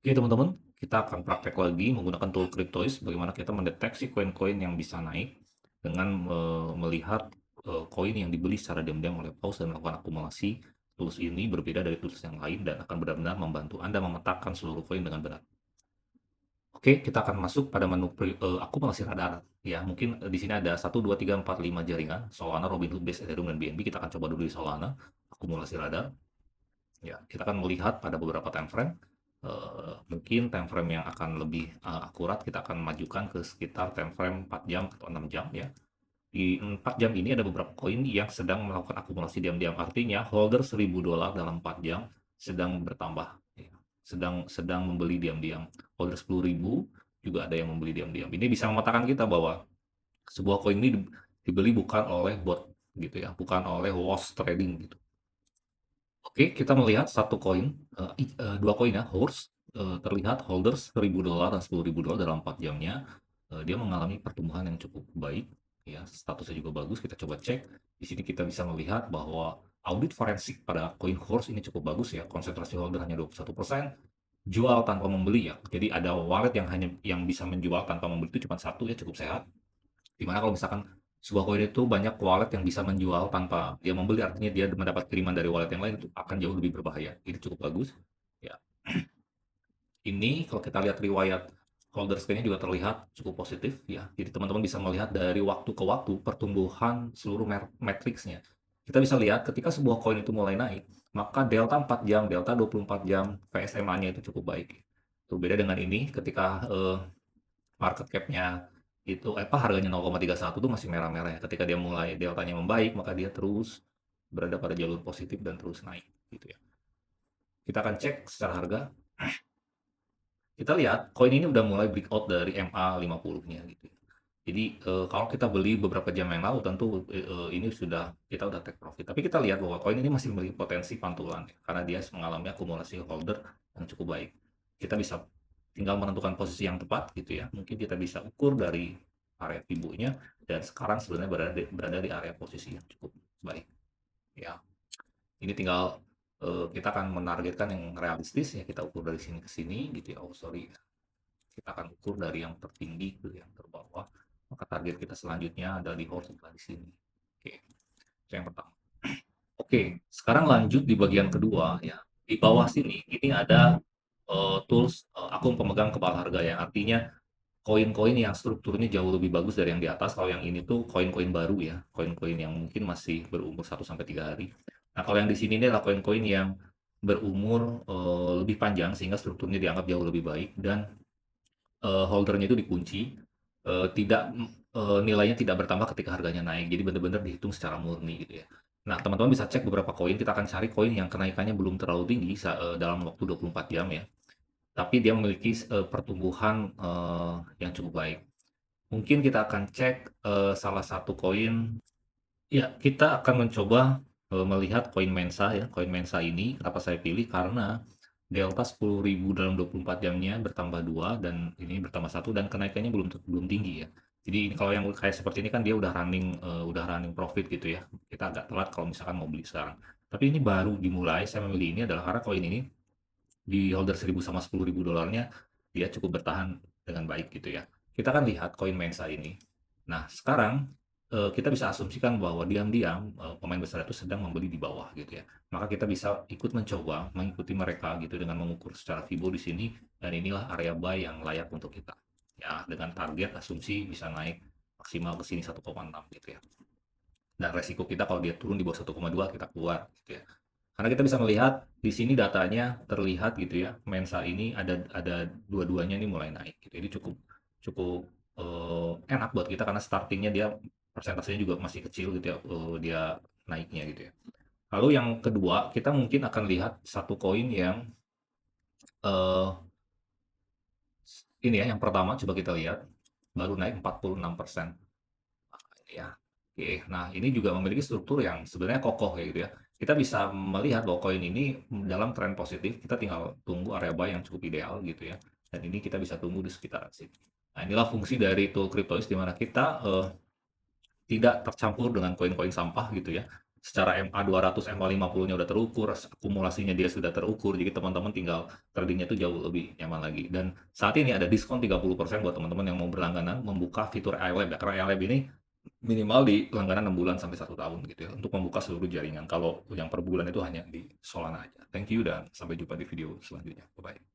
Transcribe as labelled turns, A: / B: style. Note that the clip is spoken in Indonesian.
A: Oke teman-teman, kita akan praktek lagi menggunakan tool Cryptoids bagaimana kita mendeteksi koin-koin yang bisa naik dengan melihat koin yang dibeli secara diam-diam oleh paus dan melakukan akumulasi. Tools ini berbeda dari tools yang lain dan akan benar-benar membantu Anda memetakan seluruh koin dengan benar. Oke, kita akan masuk pada menu akumulasi radar. Ya, mungkin di sini ada 1, 2, 3, 4, 5 jaringan, Solana, Robinhood, Base, Ethereum, dan BNB. Kita akan coba dulu di Solana, akumulasi radar. Ya, kita akan melihat pada beberapa time frame. Mungkin time frame yang akan lebih akurat kita akan majukan ke sekitar time frame 4 jam atau 6 jam ya. Di 4 jam ini ada beberapa koin yang sedang melakukan akumulasi diam-diam. Artinya holder $1.000 dalam 4 jam sedang bertambah ya. Sedang membeli diam-diam. Holder 10.000 juga ada yang membeli diam-diam. Ini bisa memetakan kita bahwa sebuah koin ini dibeli bukan oleh bot gitu ya, bukan oleh wash trading gitu. Oke, kita melihat satu koin, 2 koin ya, HORS, terlihat holders $1.000 dan $10.000 dalam 4 jamnya, dia mengalami pertumbuhan yang cukup baik, ya, statusnya juga bagus. Kita coba cek, di sini kita bisa melihat bahwa audit forensik pada koin HORS ini cukup bagus ya, konsentrasi holder hanya 21%, jual tanpa membeli ya. Jadi ada wallet yang bisa menjual tanpa membeli itu cuma satu ya, cukup sehat. Dimana kalau misalkan sebuah koin itu banyak wallet yang bisa menjual tanpa dia membeli, artinya dia mendapat kiriman dari wallet yang lain, itu akan jauh lebih berbahaya. Ini cukup bagus. Ya, ini kalau kita lihat riwayat holder screen juga terlihat cukup positif ya. Jadi teman-teman bisa melihat dari waktu ke waktu pertumbuhan seluruh matriksnya. Kita bisa lihat ketika sebuah koin itu mulai naik, maka delta 4 jam, delta 24 jam VSMA-nya itu cukup baik. Itu beda dengan ini ketika market cap-nya itu harganya 0,31 tuh masih merah-merah ya. Ketika dia mulai deltanya membaik, maka dia terus berada pada jalur positif dan terus naik gitu ya. Kita akan cek secara harga. Kita lihat koin ini udah mulai breakout dari MA 50-nya gitu ya. Jadi kalau kita beli beberapa jam yang lalu tentu ini kita udah take profit. Tapi kita lihat bahwa koin ini masih memiliki potensi pantulan ya, karena dia mengalami akumulasi holder yang cukup baik. Kita bisa tinggal menentukan posisi yang tepat gitu ya. Mungkin kita bisa ukur dari area fibonya dan sekarang sebenarnya berada di area posisi yang cukup baik. Ya, ini tinggal kita akan menargetkan yang realistis ya, kita ukur dari sini ke sini gitu ya. Oh sorry, kita akan ukur dari yang tertinggi ke yang terbawah. Maka target kita selanjutnya adalah di horizontal di sini. Oke, itu yang pertama. Oke, sekarang lanjut di bagian kedua ya. Di bawah sini ini ada tools akun pemegang kepala harga ya. Artinya koin-koin yang strukturnya jauh lebih bagus dari yang di atas. Kalau yang ini tuh koin-koin baru ya, koin-koin yang mungkin masih berumur 1 sampai 3 hari. Nah, kalau yang di sini ini adalah koin-koin yang berumur lebih panjang sehingga strukturnya dianggap jauh lebih baik dan holdernya itu dikunci, tidak nilainya tidak bertambah ketika harganya naik. Jadi benar-benar dihitung secara murni gitu ya. Nah, teman-teman bisa cek beberapa koin, kita akan cari koin yang kenaikannya belum terlalu tinggi dalam waktu 24 jam ya, tapi dia memiliki pertumbuhan yang cukup baik. Mungkin kita akan cek salah satu koin ya, kita akan mencoba melihat koin Mensa ya. Koin Mensa ini kenapa saya pilih, karena delta 10.000 dalam 24 jamnya bertambah 2 dan ini bertambah satu dan kenaikannya belum tinggi ya. Jadi ini kalau yang kayak seperti ini kan dia udah running profit gitu ya. Kita agak telat kalau misalkan mau beli sekarang. Tapi ini baru dimulai, saya memilih ini adalah karena koin ini di holder 1.000 sama $10.000 dia cukup bertahan dengan baik gitu ya. Kita kan lihat koin Mensa ini. Nah, sekarang kita bisa asumsikan bahwa diam-diam pemain besar itu sedang membeli di bawah gitu ya. Maka kita bisa ikut mencoba mengikuti mereka gitu dengan mengukur secara Fibo di sini dan inilah area buy yang layak untuk kita. Ya, dengan target asumsi bisa naik maksimal ke sini 1,6 gitu ya. Dan resiko kita kalau dia turun di bawah 1,2 kita keluar gitu ya. Karena kita bisa melihat di sini datanya terlihat gitu ya, Mensa ini ada dua-duanya ini mulai naik gitu. Jadi cukup cukup enak buat kita karena startingnya dia persentasenya juga masih kecil gitu ya, dia naiknya gitu ya. Lalu yang kedua, kita mungkin akan lihat satu koin yang eh, ini ya, yang pertama coba kita lihat baru naik 46%. Ya, oke. Nah, ini juga memiliki struktur yang sebenarnya kokoh ya gitu ya. Kita bisa melihat bahwa koin ini dalam tren positif, kita tinggal tunggu area buy yang cukup ideal gitu ya. Dan ini kita bisa tunggu di sekitaran sini. Nah, inilah fungsi dari tool Cryptois di mana kita tidak tercampur dengan koin-koin sampah gitu ya. secara MA 200, MA 50-nya udah terukur, akumulasinya dia sudah terukur, jadi teman-teman tinggal tradingnya itu jauh lebih nyaman lagi. Dan saat ini ada diskon 30% buat teman-teman yang mau berlangganan membuka fitur iLab ya, karena iLab ini minimal di langganan 6 bulan sampai 1 tahun gitu ya, untuk membuka seluruh jaringan. Kalau yang per bulan itu hanya di Solana aja. Thank you dan sampai jumpa di video selanjutnya. Bye-bye.